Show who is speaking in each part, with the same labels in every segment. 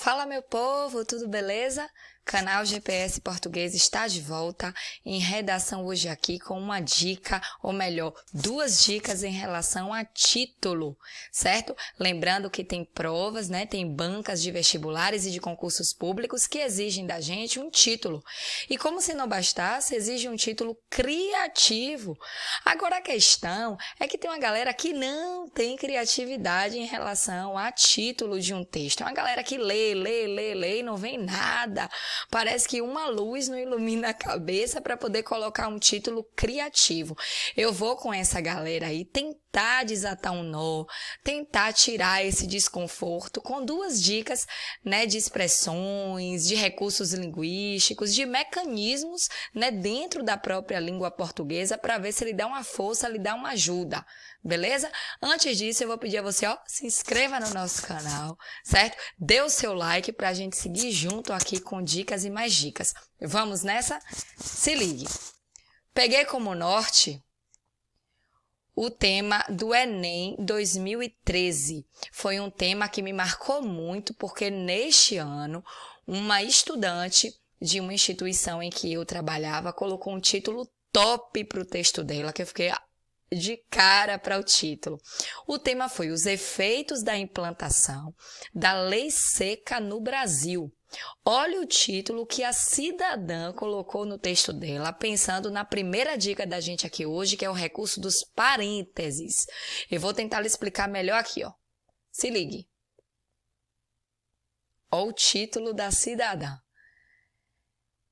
Speaker 1: Fala, meu povo, tudo beleza? Canal GPS Português está de volta em redação hoje aqui com uma dica, ou melhor, duas dicas em relação a título, certo? Lembrando que tem provas, né? Tem bancas de vestibulares e de concursos públicos que exigem da gente um título. E como se não bastasse, exige um título criativo. Agora a questão é que tem uma galera que não tem criatividade em relação a título de um texto. É uma galera que lê e não vem nada. Parece que uma luz não ilumina a cabeça para poder colocar um título criativo. Eu vou com essa galera aí tentar desatar um nó, tentar tirar esse desconforto com duas dicas, né, de expressões, de recursos linguísticos, de mecanismos, né, dentro da própria língua portuguesa para ver se ele dá uma força, lhe dá uma ajuda. Beleza? Antes disso, eu vou pedir a você, se inscreva no nosso canal, certo? Dê o seu like para a gente seguir junto aqui com dicas e mais dicas. Vamos nessa? Se ligue. Peguei como norte o tema do Enem 2013. Foi um tema que me marcou muito porque neste ano, uma estudante de uma instituição em que eu trabalhava colocou um título top para o texto dela, que eu fiquei de cara para o título. O tema foi os efeitos da implantação da lei seca no Brasil. Olha o título que a cidadã colocou no texto dela, pensando na primeira dica da gente aqui hoje, que é o recurso dos parênteses. Eu vou tentar lhe explicar melhor aqui, Se ligue. Olha o título da cidadã.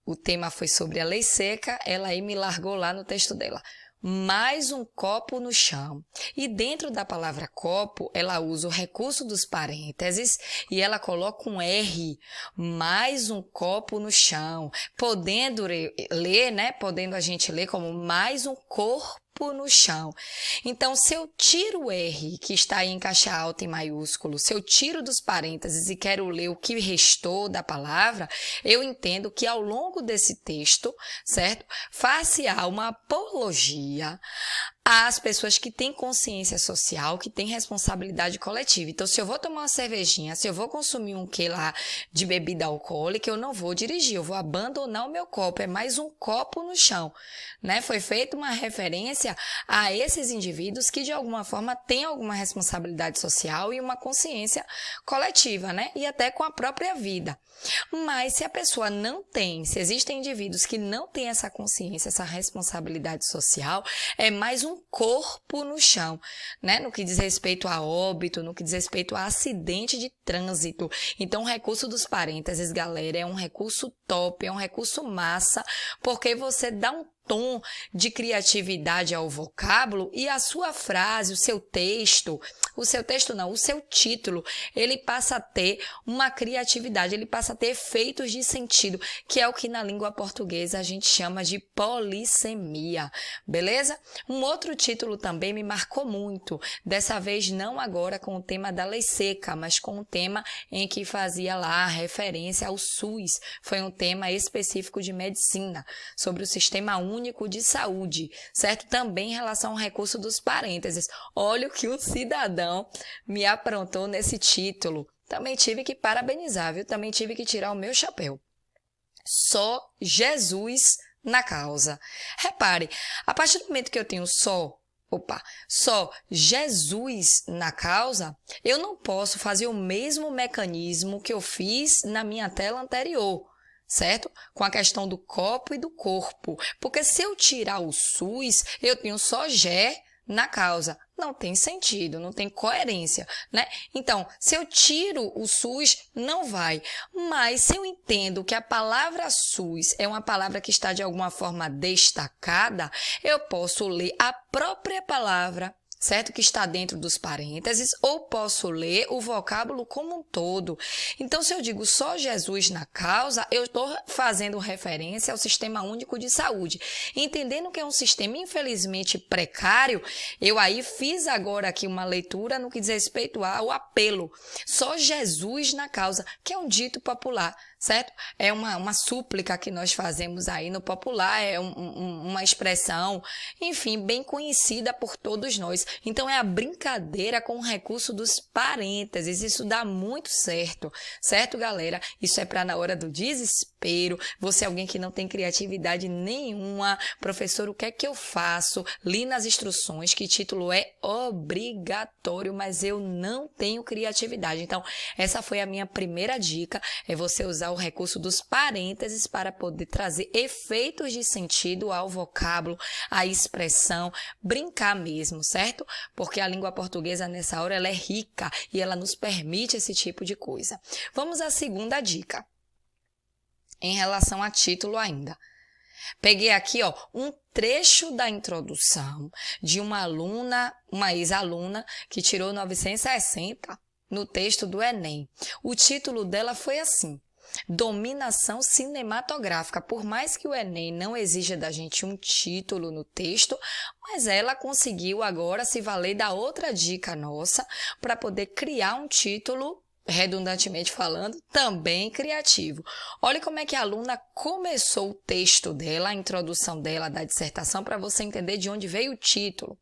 Speaker 1: O tema foi sobre a lei seca, ela aí me largou lá no texto dela. Mais um copo no chão. E dentro da palavra copo, ela usa o recurso dos parênteses e ela coloca um R. Mais um copo no chão. Podendo ler, né? Podendo a gente ler como mais um corpo no chão. Então, se eu tiro o R, que está aí em caixa alta em maiúsculo, se eu tiro dos parênteses e quero ler o que restou da palavra, eu entendo que ao longo desse texto, certo? Far-se-á uma apologia às pessoas que têm consciência social, que têm responsabilidade coletiva. Então, se eu vou tomar uma cervejinha, se eu vou consumir um quê lá de bebida alcoólica, eu não vou dirigir, eu vou abandonar o meu copo. É mais um copo no chão, né? Foi feita uma referência a esses indivíduos que, de alguma forma, têm alguma responsabilidade social e uma consciência coletiva, né? E até com a própria vida. Mas se a pessoa não tem, se existem indivíduos que não têm essa consciência, essa responsabilidade social, é mais um corpo no chão, né? No que diz respeito a óbito, no que diz respeito a acidente de trânsito. Então, o recurso dos parênteses, galera, é um recurso top, é um recurso massa, porque você dá um tom de criatividade ao vocábulo e a sua frase, o seu título, ele passa a ter uma criatividade, ele passa a ter efeitos de sentido, que é o que na língua portuguesa a gente chama de polissemia, beleza? Um outro título também me marcou muito, dessa vez não agora com o tema da lei seca, mas com o tema em que fazia lá referência ao SUS, foi um tema específico de medicina, sobre o Sistema Único de Saúde, certo? Também em relação ao recurso dos parênteses. Olha o que um cidadão me aprontou nesse título. Também tive que parabenizar, viu? Também tive que tirar o meu chapéu. Só Jesus na causa. Repare, a partir do momento que eu tenho só Jesus na causa, eu não posso fazer o mesmo mecanismo que eu fiz na minha tela anterior, certo? Com a questão do copo e do corpo. Porque se eu tirar o SUS, eu tenho só Gé na causa. Não tem sentido, não tem coerência, né? Então, se eu tiro o SUS, não vai. Mas se eu entendo que a palavra SUS é uma palavra que está de alguma forma destacada, eu posso ler a própria palavra, certo? Que está dentro dos parênteses, ou posso ler o vocábulo como um todo. Então, se eu digo só Jesus na causa, eu estou fazendo referência ao Sistema Único de Saúde. Entendendo que é um sistema, infelizmente, precário, eu aí fiz agora aqui uma leitura no que diz respeito ao apelo. Só Jesus na causa, que é um dito popular, certo? É uma súplica que nós fazemos aí no popular, é uma expressão, enfim, bem conhecida por todos nós. Então, é a brincadeira com o recurso dos parênteses. Isso dá muito certo, certo, galera? Isso é para na hora do desespero, você é alguém que não tem criatividade nenhuma. Professor, o que é que eu faço? Li nas instruções que título é obrigatório, mas eu não tenho criatividade. Então, essa foi a minha primeira dica, é você usar o recurso dos parênteses para poder trazer efeitos de sentido ao vocábulo, à expressão, brincar mesmo, certo? Porque a língua portuguesa nessa hora ela é rica e ela nos permite esse tipo de coisa. Vamos à segunda dica, em relação a título ainda. Peguei aqui, um trecho da introdução de uma ex-aluna que tirou 960 no texto do Enem. O título dela foi assim: Dominação cinematográfica. Por mais que o Enem não exija da gente um título no texto, mas ela conseguiu agora se valer da outra dica nossa para poder criar um título, redundantemente falando, também criativo. Olha como é que a aluna começou o texto dela, a introdução dela da dissertação, para você entender de onde veio o título.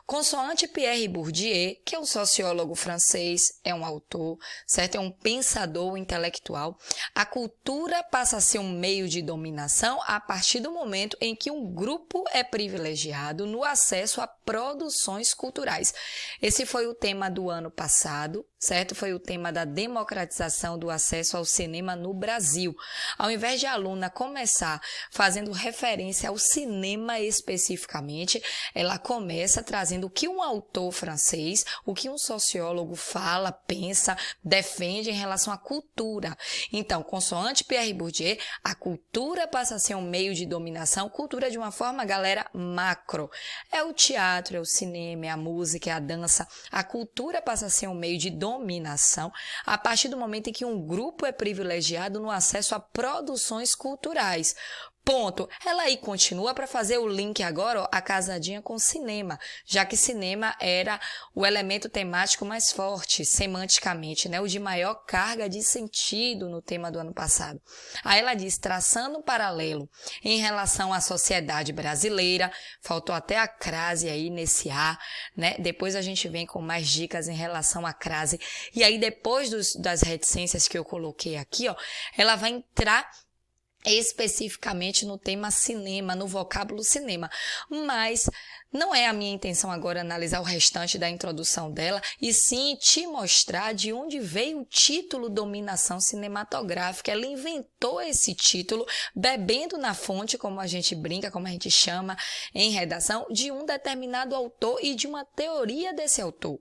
Speaker 1: Consoante Pierre Bourdieu, que é um sociólogo francês, é um autor, certo? É um pensador intelectual, a cultura passa a ser um meio de dominação a partir do momento em que um grupo é privilegiado no acesso a produções culturais. Esse foi o tema do ano passado, certo? Foi o tema da democratização do acesso ao cinema no Brasil. Ao invés de a aluna começar fazendo referência ao cinema especificamente, ela começa trazendo o que um autor francês, o que um sociólogo fala, pensa, defende em relação à cultura. Então, consoante Pierre Bourdieu, a cultura passa a ser um meio de dominação, cultura de uma forma, galera, macro. É o teatro, é o cinema, é a música, é a dança. A cultura passa a ser um meio de dominação a partir do momento em que um grupo é privilegiado no acesso a produções culturais. Ponto. Ela aí continua para fazer o link agora, a casadinha com cinema, já que cinema era o elemento temático mais forte, semanticamente, né? O de maior carga de sentido no tema do ano passado. Aí ela diz, traçando um paralelo em relação à sociedade brasileira, faltou até a crase aí nesse A, né? Depois a gente vem com mais dicas em relação à crase. E aí depois das reticências que eu coloquei aqui, ela vai entrar especificamente no tema cinema, no vocábulo cinema, mas não é a minha intenção agora analisar o restante da introdução dela, e sim te mostrar de onde veio o título Dominação Cinematográfica. Ela inventou esse título bebendo na fonte, como a gente brinca, como a gente chama em redação, de um determinado autor e de uma teoria desse autor.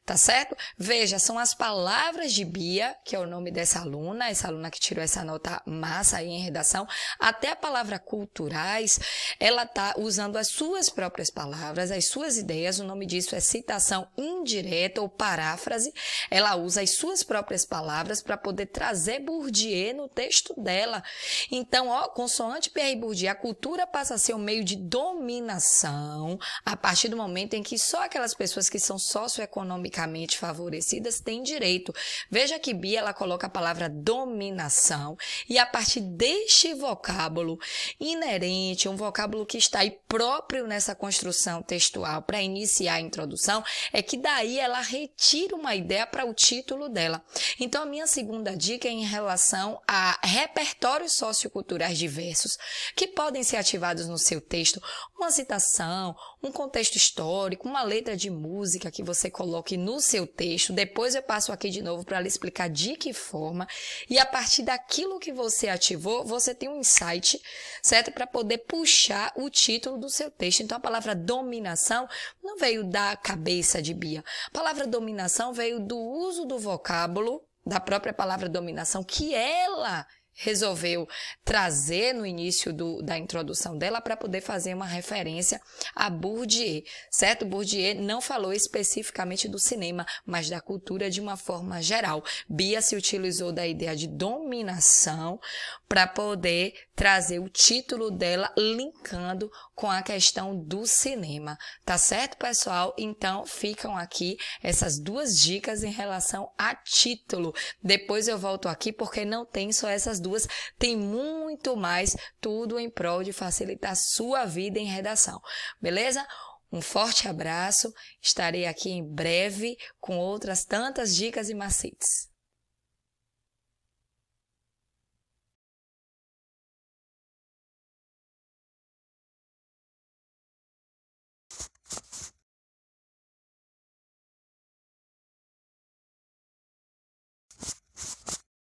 Speaker 1: Tá certo? Veja, são as palavras de Bia, que é o nome dessa aluna que tirou essa nota massa aí em redação, até a palavra culturais, ela tá usando as suas próprias palavras, as suas ideias, o nome disso é citação indireta ou paráfrase, ela usa as suas próprias palavras para poder trazer Bourdieu no texto dela. Então, consoante Pierre Bourdieu, a cultura passa a ser um meio de dominação a partir do momento em que só aquelas pessoas que são socioeconomicamente favorecidas têm direito. Veja que Bia ela coloca a palavra dominação e a partir deste vocábulo inerente, um vocábulo que está aí próprio nessa construção textual para iniciar a introdução, é que daí ela retira uma ideia para o título dela. Então a minha segunda dica é em relação a repertórios socioculturais diversos que podem ser ativados no seu texto, uma citação, um contexto histórico, uma letra de música que você coloque no seu texto. Depois eu passo aqui de novo para lhe explicar de que forma, e a partir daquilo que você ativou, você tem um insight, certo? Para poder puxar o título do seu texto. Então a palavra dominação não veio da cabeça de Bia. A palavra dominação veio do uso do vocábulo, da própria palavra dominação, que ela resolveu trazer no início da introdução dela para poder fazer uma referência a Bourdieu, certo? Bourdieu não falou especificamente do cinema, mas da cultura de uma forma geral. Bia se utilizou da ideia de dominação para poder trazer o título dela linkando com a questão do cinema, tá certo, pessoal? Então, ficam aqui essas duas dicas em relação a título. Depois eu volto aqui porque não tem só essas duas duas tem muito mais, tudo em prol de facilitar a sua vida em redação. Beleza? Um forte abraço, estarei aqui em breve com outras tantas dicas e macetes.